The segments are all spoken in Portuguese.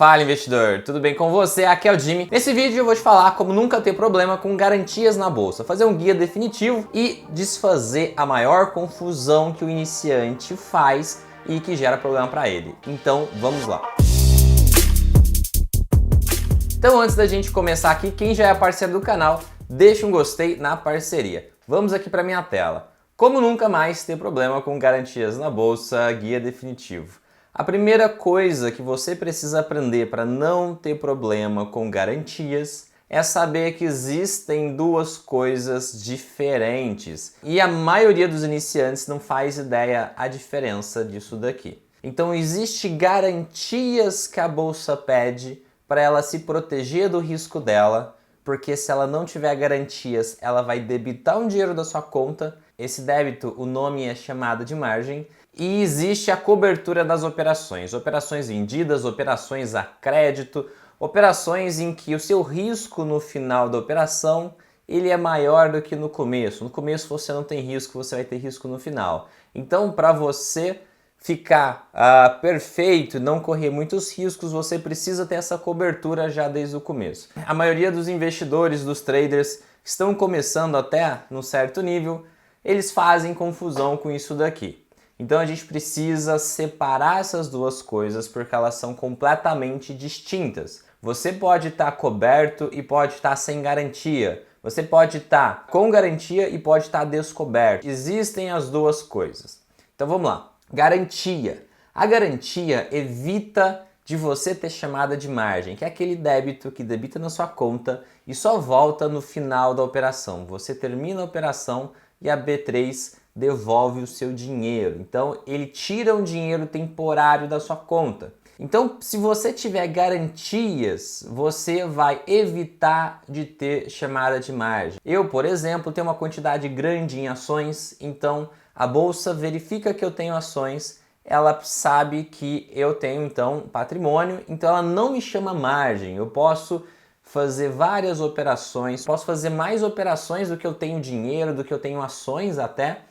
Fala, investidor! Tudo bem com você? Aqui é o Jimmy. Nesse vídeo eu vou te falar como nunca ter problema com garantias na bolsa, fazer um guia definitivo e desfazer a maior confusão que o iniciante faz e que gera problema para ele. Então, vamos lá! Então, antes da gente começar aqui, quem já é parceiro do canal, deixa um gostei na parceria. Vamos aqui para minha tela. Como nunca mais ter problema com garantias na bolsa, guia definitivo. A primeira coisa que você precisa aprender para não ter problema com garantias é saber que existem duas coisas diferentes e a maioria dos iniciantes não faz ideia a diferença disso daqui. Então, existe garantias que a bolsa pede para ela se proteger do risco dela, porque se ela não tiver garantias, ela vai debitar um dinheiro da sua conta. Esse débito, o nome é chamado de margem. E existe a cobertura das operações vendidas, operações a crédito, operações em que o seu risco no final da operação ele é maior do que no começo. No começo você não tem risco, você vai ter risco no final. Então, para você ficar perfeito e não correr muitos riscos, você precisa ter essa cobertura já desde o começo. A maioria dos investidores, dos traders que estão começando até num certo nível, eles fazem confusão com isso daqui. Então a gente precisa separar essas duas coisas porque elas são completamente distintas. Você pode estar coberto e pode estar sem garantia. Você pode estar com garantia e pode estar descoberto. Existem as duas coisas. Então vamos lá. Garantia. A garantia evita de você ter chamada de margem, que é aquele débito que debita na sua conta e só volta no final da operação. Você termina a operação e a B3 devolve o seu dinheiro. Então, ele tira um dinheiro temporário da sua conta. Então, se você tiver garantias, você vai evitar de ter chamada de margem. Eu, por exemplo, tenho uma quantidade grande em ações, então a bolsa verifica que eu tenho ações, ela sabe que eu tenho, então, patrimônio, então ela não me chama margem. Eu posso fazer várias operações, posso fazer mais operações do que eu tenho dinheiro, do que eu tenho ações até,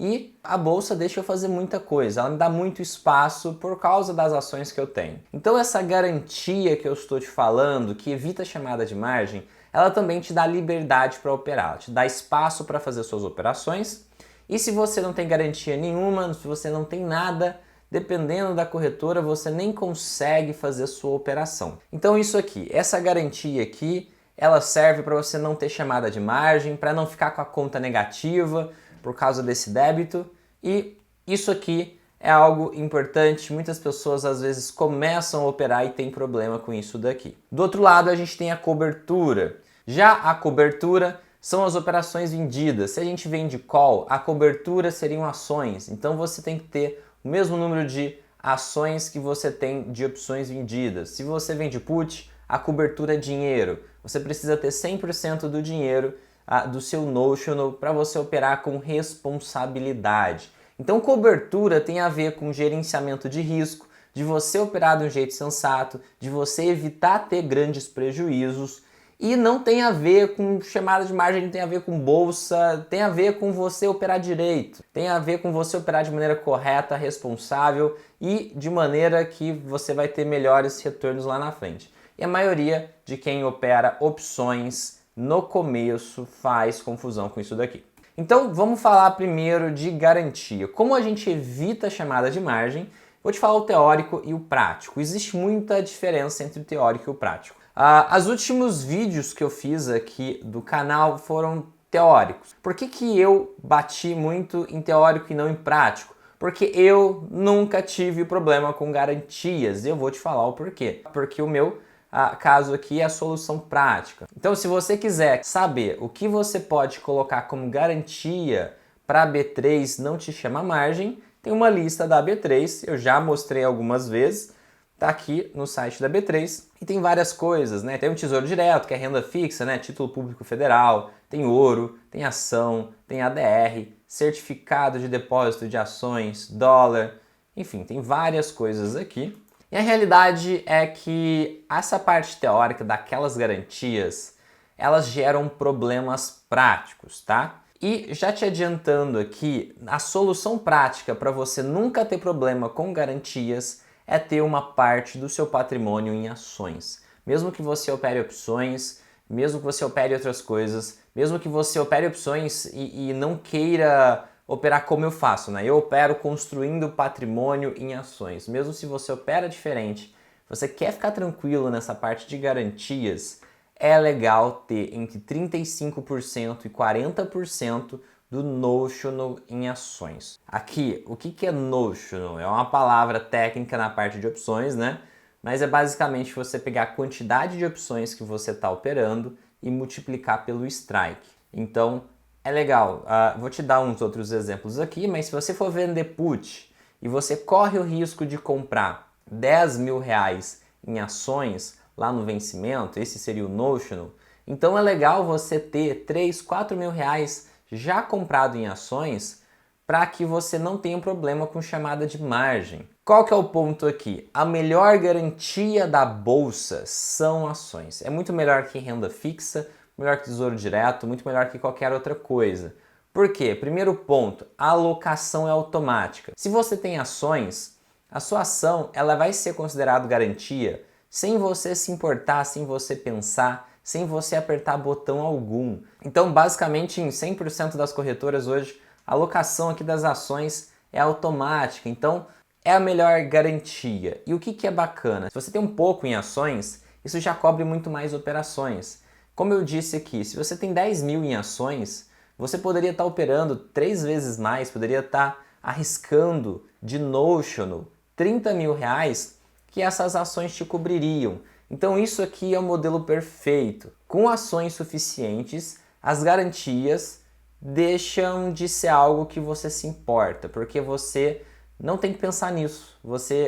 e a bolsa deixa eu fazer muita coisa, ela me dá muito espaço por causa das ações que eu tenho. Então essa garantia que eu estou te falando, que evita a chamada de margem, ela também te dá liberdade para operar, ela te dá espaço para fazer suas operações. E se você não tem garantia nenhuma, se você não tem nada, dependendo da corretora, você nem consegue fazer sua operação. Então isso aqui, essa garantia aqui, ela serve para você não ter chamada de margem, para não ficar com a conta negativa por causa desse débito, e isso aqui é algo importante. Muitas pessoas às vezes começam a operar e tem problema com isso daqui. Do outro lado a gente tem a cobertura. Já a cobertura são as operações vendidas. Se a gente vende call, a cobertura seriam ações, então você tem que ter o mesmo número de ações que você tem de opções vendidas. Se você vende put, a cobertura é dinheiro. Você precisa ter 100% do dinheiro do seu notional para você operar com responsabilidade. Então cobertura tem a ver com gerenciamento de risco, de você operar de um jeito sensato, de você evitar ter grandes prejuízos, e não tem a ver com chamada de margem, não tem a ver com bolsa, tem a ver com você operar direito, tem a ver com você operar de maneira correta, responsável e de maneira que você vai ter melhores retornos lá na frente. E a maioria de quem opera opções no começo faz confusão com isso daqui. Então vamos falar primeiro de garantia. Como a gente evita a chamada de margem, vou te falar o teórico e o prático. Existe muita diferença entre o teórico e o prático. Os últimos vídeos que eu fiz aqui do canal foram teóricos. Por que eu bati muito em teórico e não em prático? Porque eu nunca tive problema com garantias. E eu vou te falar o porquê. Porque o meu caso aqui é a solução prática. Então, se você quiser saber o que você pode colocar como garantia para a B3 não te chama margem, tem uma lista da B3, eu já mostrei algumas vezes, tá aqui no site da B3, e tem várias coisas, né? Tem o Tesouro Direto, que é renda fixa, né? Título Público Federal, tem ouro, tem ação, tem ADR, certificado de depósito de ações, dólar, enfim, tem várias coisas aqui. E a realidade é que essa parte teórica daquelas garantias, elas geram problemas práticos, tá? E já te adiantando aqui, a solução prática para você nunca ter problema com garantias é ter uma parte do seu patrimônio em ações. Mesmo que você opere opções, mesmo que você opere outras coisas, mesmo que você opere opções e não queira operar como eu faço, né? Eu opero construindo patrimônio em ações. Mesmo se você opera diferente, você quer ficar tranquilo nessa parte de garantias, é legal ter entre 35% e 40% do notional em ações. Aqui, o que é notional? É uma palavra técnica na parte de opções, né? Mas é basicamente você pegar a quantidade de opções que você está operando e multiplicar pelo strike. Então, é legal. Vou te dar uns outros exemplos aqui, mas se você for vender put e você corre o risco de comprar 10 mil reais em ações lá no vencimento, esse seria o notional, então é legal você ter 3, 4 mil reais já comprado em ações para que você não tenha um problema com chamada de margem. Qual que é o ponto aqui? A melhor garantia da bolsa são ações. É muito melhor que renda fixa, melhor que tesouro direto, muito melhor que qualquer outra coisa. Por quê? Primeiro ponto, a alocação é automática. Se você tem ações, a sua ação ela vai ser considerada garantia sem você se importar, sem você pensar, sem você apertar botão algum. Então, basicamente, em 100% das corretoras hoje, a alocação aqui das ações é automática. Então, é a melhor garantia. E o que é bacana? Se você tem um pouco em ações, isso já cobre muito mais operações. Como eu disse aqui, se você tem 10 mil em ações, você poderia estar operando 3 vezes mais, poderia estar arriscando de notional 30 mil reais que essas ações te cobririam. Então isso aqui é o modelo perfeito. Com ações suficientes, as garantias deixam de ser algo que você se importa, porque você não tem que pensar nisso.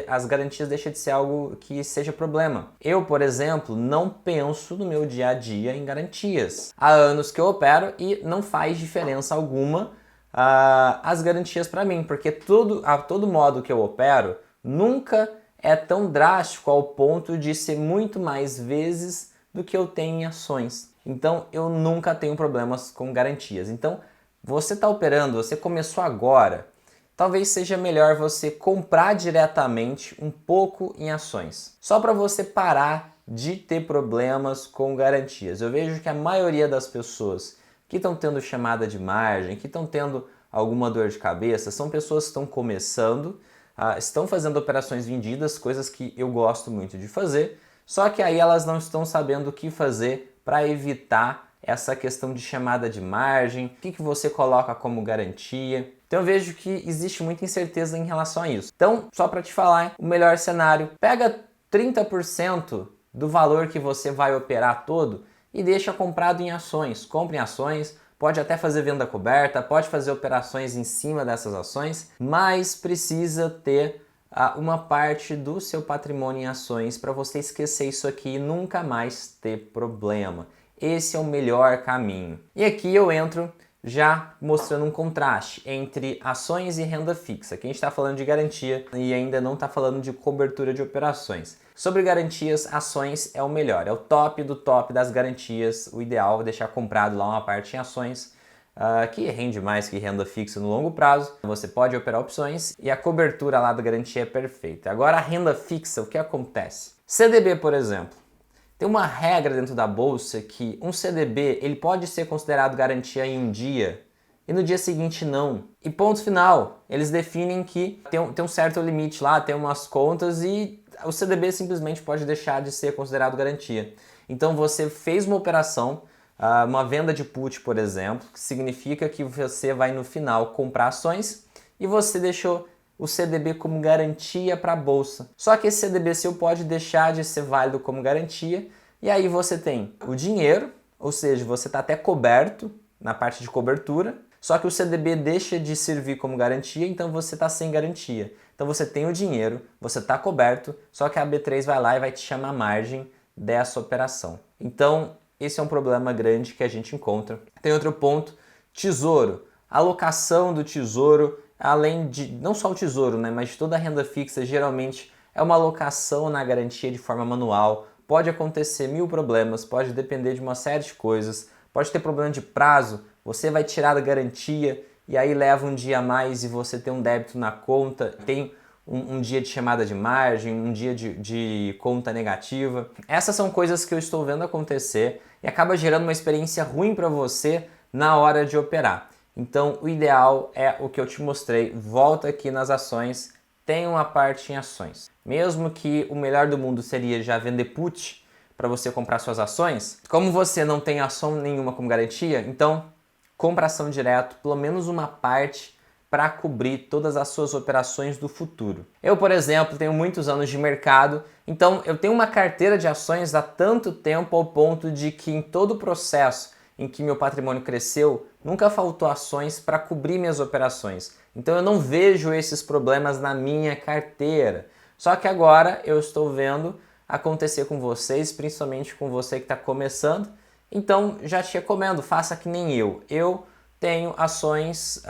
As garantias deixam de ser algo que seja problema. Eu, por exemplo, não penso no meu dia a dia em garantias. Há anos que eu opero e não faz diferença alguma as garantias para mim, porque a todo modo que eu opero nunca é tão drástico ao ponto de ser muito mais vezes do que eu tenho em ações. Então eu nunca tenho problemas com garantias. Então você está operando, você começou agora, talvez seja melhor você comprar diretamente um pouco em ações, só para você parar de ter problemas com garantias. Eu vejo que a maioria das pessoas que estão tendo chamada de margem, que estão tendo alguma dor de cabeça, são pessoas que estão começando, estão fazendo operações vendidas, coisas que eu gosto muito de fazer, só que aí elas não estão sabendo o que fazer para evitar essa questão de chamada de margem, o que você coloca como garantia. Então eu vejo que existe muita incerteza em relação a isso. Então, só para te falar, o melhor cenário, pega 30% do valor que você vai operar todo e deixa comprado em ações. Compre em ações, pode até fazer venda coberta, pode fazer operações em cima dessas ações, mas precisa ter uma parte do seu patrimônio em ações para você esquecer isso aqui e nunca mais ter problema. Esse é o melhor caminho. E aqui eu entro já mostrando um contraste entre ações e renda fixa. Aqui a gente está falando de garantia e ainda não está falando de cobertura de operações. Sobre garantias, ações é o melhor, é o top do top das garantias. O ideal é deixar comprado lá uma parte em ações, que rende mais que renda fixa no longo prazo. Você pode operar opções e a cobertura lá da garantia é perfeita. Agora a renda fixa, o que acontece? CDB, por exemplo. Tem uma regra dentro da bolsa que um CDB ele pode ser considerado garantia em um dia e no dia seguinte não. E ponto final, eles definem que tem um certo limite lá, tem umas contas e o CDB simplesmente pode deixar de ser considerado garantia. Então você fez uma operação, uma venda de put, por exemplo, que significa que você vai no final comprar ações e você deixou o CDB como garantia para a bolsa. Só que esse CDB seu pode deixar de ser válido como garantia e aí você tem o dinheiro, ou seja, você está até coberto na parte de cobertura, só que o CDB deixa de servir como garantia, então você está sem garantia. Então você tem o dinheiro, você está coberto, só que a B3 vai lá e vai te chamar a margem dessa operação. Então esse é um problema grande que a gente encontra. Tem outro ponto, tesouro. A alocação do tesouro, além de, não só o tesouro, né, mas de toda a renda fixa, geralmente é uma alocação na garantia de forma manual. Pode acontecer 1000 problemas, pode depender de uma série de coisas, pode ter problema de prazo, você vai tirar da garantia e aí leva um dia a mais e você tem um débito na conta, tem um dia de chamada de margem, um dia de conta negativa. Essas são coisas que eu estou vendo acontecer e acaba gerando uma experiência ruim para você na hora de operar. Então, o ideal é o que eu te mostrei. Volta aqui nas ações, tem uma parte em ações. Mesmo que o melhor do mundo seria já vender put para você comprar suas ações, como você não tem ação nenhuma como garantia, então compra ação direto, pelo menos uma parte, para cobrir todas as suas operações do futuro. Eu, por exemplo, tenho muitos anos de mercado, então eu tenho uma carteira de ações há tanto tempo ao ponto de que em todo o processo em que meu patrimônio cresceu, nunca faltou ações para cobrir minhas operações. Então eu não vejo esses problemas na minha carteira. Só que agora eu estou vendo acontecer com vocês, principalmente com você que está começando. Então já te recomendo, faça que nem eu. Eu tenho ações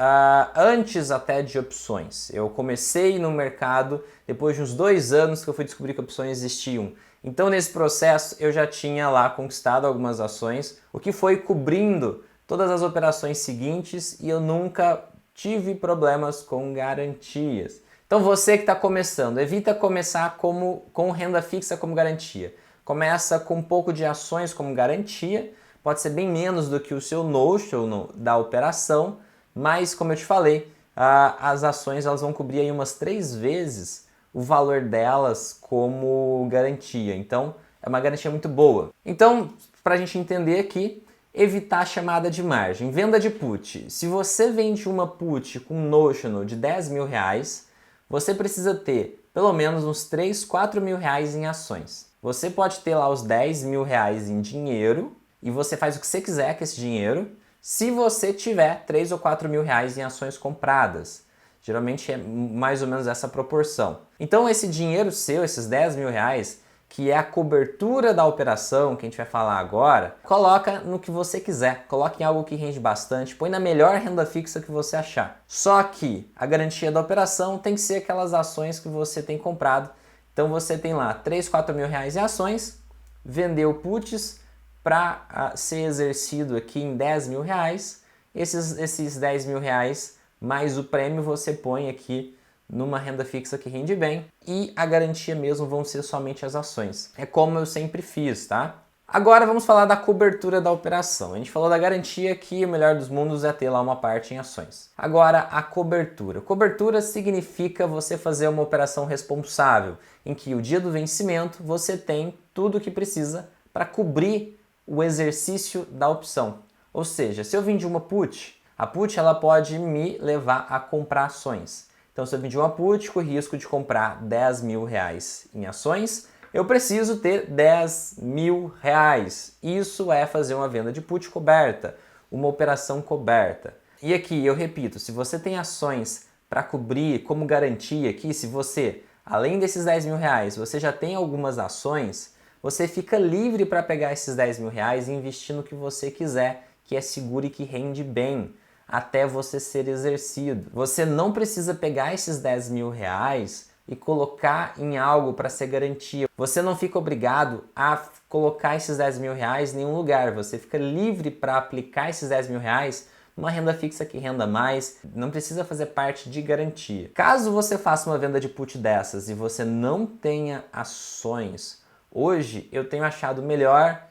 antes até de opções. Eu comecei no mercado depois de uns 2 anos que eu fui descobrir que opções existiam. Então nesse processo eu já tinha lá conquistado algumas ações, o que foi cobrindo todas as operações seguintes e eu nunca tive problemas com garantias. Então você que está começando, evita começar com renda fixa como garantia. Começa com um pouco de ações como garantia, pode ser bem menos do que o seu notional da operação, mas como eu te falei, as ações elas vão cobrir aí umas 3 vezes o valor delas como garantia. Então é uma garantia muito boa. Então, para a gente entender aqui, evitar a chamada de margem. Venda de put. Se você vende uma put com um notional de 10 mil reais, você precisa ter pelo menos uns 3, 4 mil reais em ações. Você pode ter lá os 10 mil reais em dinheiro e você faz o que você quiser com esse dinheiro se você tiver 3 ou 4 mil reais em ações compradas. Geralmente é mais ou menos essa proporção. Então esse dinheiro seu, esses 10 mil reais, que é a cobertura da operação, que a gente vai falar agora, coloca no que você quiser, coloque em algo que rende bastante, põe na melhor renda fixa que você achar. Só que a garantia da operação tem que ser aquelas ações que você tem comprado. Então você tem lá 3, 4 mil reais em ações, vendeu puts para ser exercido aqui em 10 mil reais, esses 10 mil reais mais o prêmio você põe aqui numa renda fixa que rende bem e a garantia mesmo vão ser somente as ações. É como eu sempre fiz, tá? Agora vamos falar da cobertura da operação. A gente falou da garantia que o melhor dos mundos é ter lá uma parte em ações. Agora a cobertura. Cobertura significa você fazer uma operação responsável, em que o dia do vencimento você tem tudo o que precisa para cobrir o exercício da opção. Ou seja, se eu vendi uma put, a put ela pode me levar a comprar ações. Então, se eu vendi uma put com o risco de comprar 10 mil reais em ações, eu preciso ter 10 mil reais. Isso é fazer uma venda de put coberta, uma operação coberta. E aqui, eu repito, se você tem ações para cobrir como garantia aqui, se você, além desses 10 mil reais, você já tem algumas ações, você fica livre para pegar esses 10 mil reais e investir no que você quiser, que é seguro e que rende bem, até você ser exercido. Você não precisa pegar esses 10 mil reais e colocar em algo para ser garantia. Você não fica obrigado a colocar esses 10 mil reais em nenhum lugar. Você fica livre para aplicar esses 10 mil reais numa renda fixa que renda mais. Não precisa fazer parte de garantia. Caso você faça uma venda de put dessas e você não tenha ações, hoje eu tenho achado melhor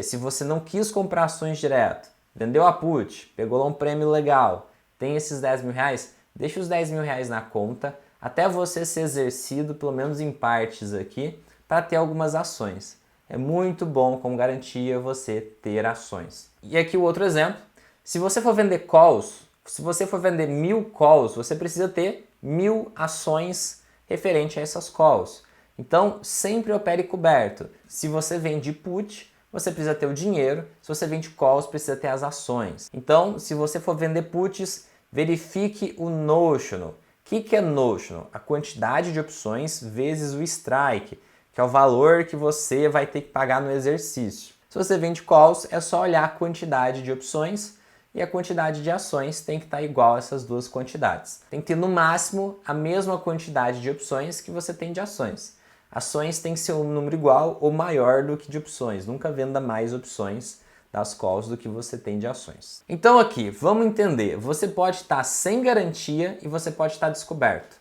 se você não quis comprar ações direto, vendeu a put, pegou lá um prêmio legal, tem esses 10 mil reais, deixa os 10 mil reais na conta até você ser exercido, pelo menos em partes aqui, para ter algumas ações. É muito bom como garantia você ter ações. E aqui o outro exemplo, se você for vender calls, se você for vender 1000 calls, você precisa ter 1000 ações referente a essas calls. Então sempre opere coberto. Se você vende put, você precisa ter o dinheiro. Se você vende calls, precisa ter as ações. Então, se você for vender puts, verifique o notional. O que é notional? A quantidade de opções vezes o strike, que é o valor que você vai ter que pagar no exercício. Se você vende calls, é só olhar a quantidade de opções e a quantidade de ações tem que estar igual a essas duas quantidades. Tem que ter no máximo a mesma quantidade de opções que você tem de ações. Ações tem que ser um número igual ou maior do que de opções. Nunca venda mais opções das calls do que você tem de ações. Então aqui, vamos entender. Você pode estar sem garantia e você pode estar descoberto.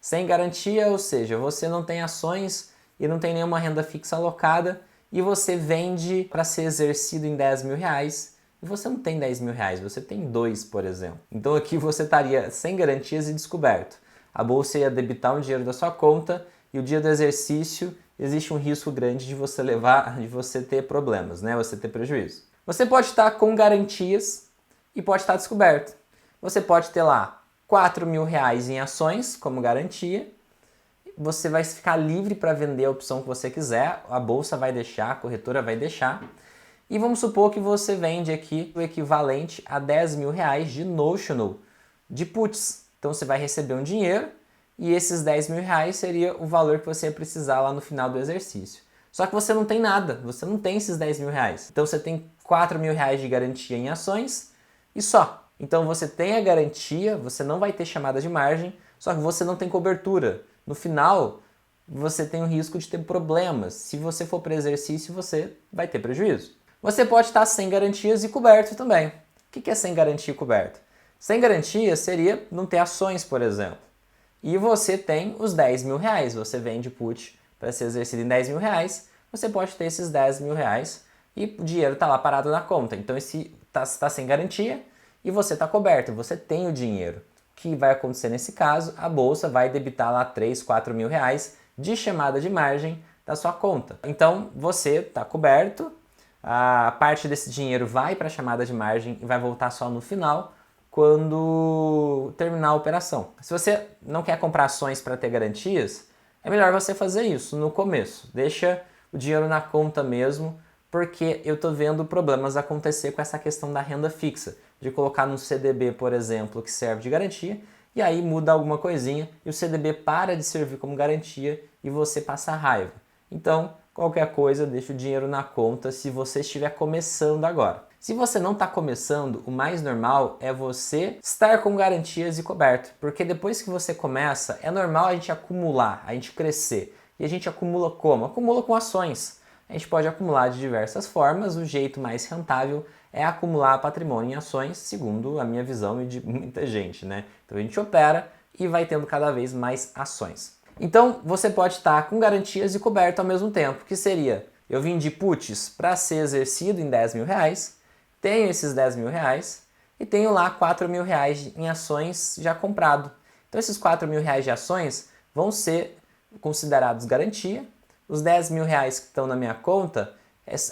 Sem garantia, ou seja, você não tem ações e não tem nenhuma renda fixa alocada e você vende para ser exercido em 10 mil reais e você não tem 10 mil reais, você tem 2, por exemplo. Então aqui você estaria sem garantias e descoberto. A bolsa ia debitar um dinheiro da sua conta e o dia do exercício existe um risco grande de você ter problemas, né? Você ter prejuízo. Você pode estar com garantias e pode estar descoberto. Você pode ter lá 4 mil reais em ações como garantia. Você vai ficar livre para vender a opção que você quiser, a bolsa vai deixar, a corretora vai deixar. E vamos supor que você vende aqui o equivalente a 10 mil reais de notional de puts. Então você vai receber um dinheiro e esses 10 mil reais seria o valor que você ia precisar lá no final do exercício. Só que você não tem nada, você não tem esses 10 mil reais. Então você tem 4 mil reais de garantia em ações e só. Então você tem a garantia, você não vai ter chamada de margem, só que você não tem cobertura. No final, você tem o risco de ter problemas. Se você for para exercício, você vai ter prejuízo. Você pode estar sem garantias e coberto também. O que é sem garantia e coberto? Sem garantia seria não ter ações, por exemplo. E você tem os 10 mil reais. Você vende put para ser exercido em 10 mil reais. Você pode ter esses 10 mil reais e o dinheiro está lá parado na conta. Então, esse está sem garantia e você está coberto. Você tem o dinheiro. O que vai acontecer nesse caso? A bolsa vai debitar lá 3, 4 mil reais de chamada de margem da sua conta. Então, você está coberto. A parte desse dinheiro vai para a chamada de margem e vai voltar só no final, quando terminar a operação. Se você não quer comprar ações para ter garantias, é melhor você fazer isso no começo. Deixa o dinheiro na conta mesmo, porque eu estou vendo problemas acontecer com essa questão da renda fixa, de colocar no CDB, por exemplo, que serve de garantia, e aí muda alguma coisinha e o CDB para de servir como garantia e você passa raiva. Então, qualquer coisa, deixa o dinheiro na conta se você estiver começando agora. Se você não está começando, o mais normal é você estar com garantias e coberto, porque depois que você começa, é normal a gente acumular, a gente crescer. E a gente acumula como? Acumula com ações. A gente pode acumular de diversas formas, o jeito mais rentável é acumular patrimônio em ações, segundo a minha visão e de muita gente, né? Então a gente opera e vai tendo cada vez mais ações. Então, você pode estar com garantias e coberto ao mesmo tempo, que seria, eu vendi puts para ser exercido em 10 mil reais, tenho esses 10 mil reais e tenho lá 4 mil reais em ações já comprado. Então, esses 4 mil reais de ações vão ser considerados garantia, os 10 mil reais que estão na minha conta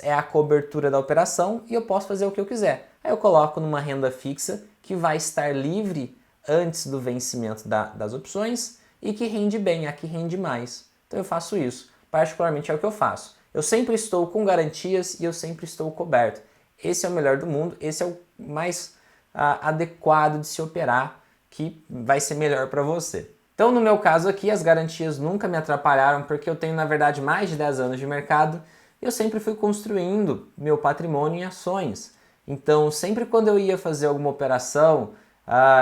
é a cobertura da operação e eu posso fazer o que eu quiser. Aí eu coloco numa renda fixa que vai estar livre antes do vencimento das opções, e que rende bem, a que rende mais. Então eu faço isso, particularmente é o que eu faço. Eu sempre estou com garantias e eu sempre estou coberto. Esse é o melhor do mundo, esse é o mais adequado de se operar, que vai ser melhor para você. Então no meu caso aqui, as garantias nunca me atrapalharam, porque eu tenho na verdade mais de 10 anos de mercado e eu sempre fui construindo meu patrimônio em ações. Então sempre quando eu ia fazer alguma operação,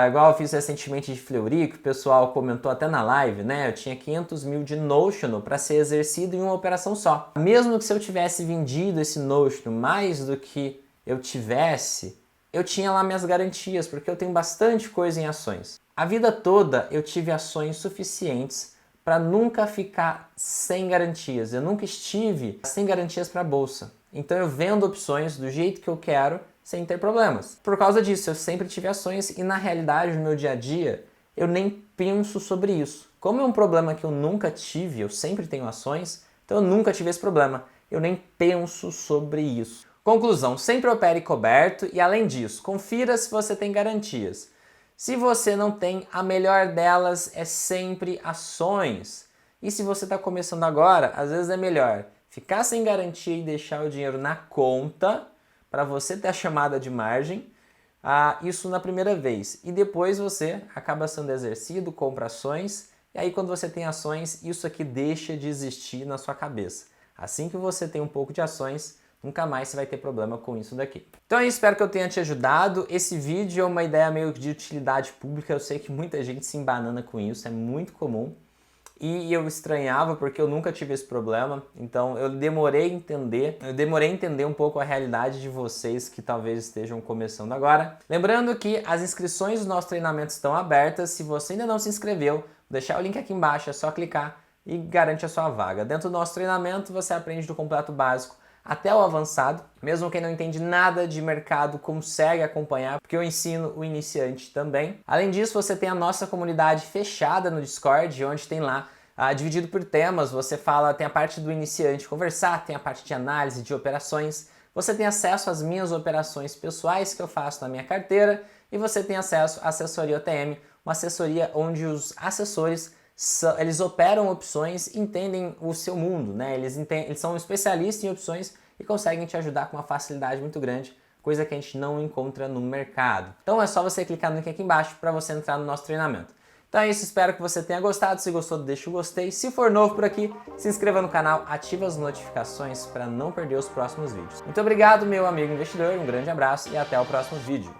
igual eu fiz recentemente de Fleury, que o pessoal comentou até na live, né? Eu tinha 500 mil de notional para ser exercido em uma operação só. Mesmo que se eu tivesse vendido esse notional mais do que eu tivesse, eu tinha lá minhas garantias, porque eu tenho bastante coisa em ações. A vida toda eu tive ações suficientes para nunca ficar sem garantias. Eu nunca estive sem garantias para a bolsa. Então eu vendo opções do jeito que eu quero, sem ter problemas. Por causa disso, eu sempre tive ações e na realidade, no meu dia a dia, eu nem penso sobre isso. Como é um problema que eu nunca tive, eu sempre tenho ações, então eu nunca tive esse problema. Eu nem penso sobre isso. Conclusão, sempre opere coberto e além disso, confira se você tem garantias. Se você não tem, a melhor delas é sempre ações. E se você está começando agora, às vezes é melhor ficar sem garantia e deixar o dinheiro na conta, para você ter a chamada de margem, isso na primeira vez. E depois você acaba sendo exercido, compra ações, e aí quando você tem ações, isso aqui deixa de existir na sua cabeça. Assim que você tem um pouco de ações, nunca mais você vai ter problema com isso daqui. Então eu espero que eu tenha te ajudado. Esse vídeo é uma ideia meio de utilidade pública, eu sei que muita gente se embanana com isso, é muito comum. E eu estranhava porque eu nunca tive esse problema, então eu demorei a entender um pouco a realidade de vocês que talvez estejam começando agora. Lembrando que as inscrições dos nossos treinamentos estão abertas, se você ainda não se inscreveu, deixar o link aqui embaixo, é só clicar e garante a sua vaga. Dentro do nosso treinamento você aprende do completo básico até o avançado. Mesmo quem não entende nada de mercado consegue acompanhar, porque eu ensino o iniciante também. Além disso, você tem a nossa comunidade fechada no Discord, onde tem lá dividido por temas. Você tem a parte do iniciante conversar, tem a parte de análise de operações. Você tem acesso às minhas operações pessoais que eu faço na minha carteira e você tem acesso à assessoria OTM, uma assessoria onde os assessores eles operam opções, entendem o seu mundo, né? Eles são especialistas em opções e conseguem te ajudar com uma facilidade muito grande, coisa que a gente não encontra no mercado. Então é só você clicar no link aqui embaixo para você entrar no nosso treinamento. Então é isso, espero que você tenha gostado. Se gostou, deixa o gostei. Se for novo por aqui, se inscreva no canal, ative as notificações para não perder os próximos vídeos. Muito obrigado, meu amigo investidor, um grande abraço e até o próximo vídeo.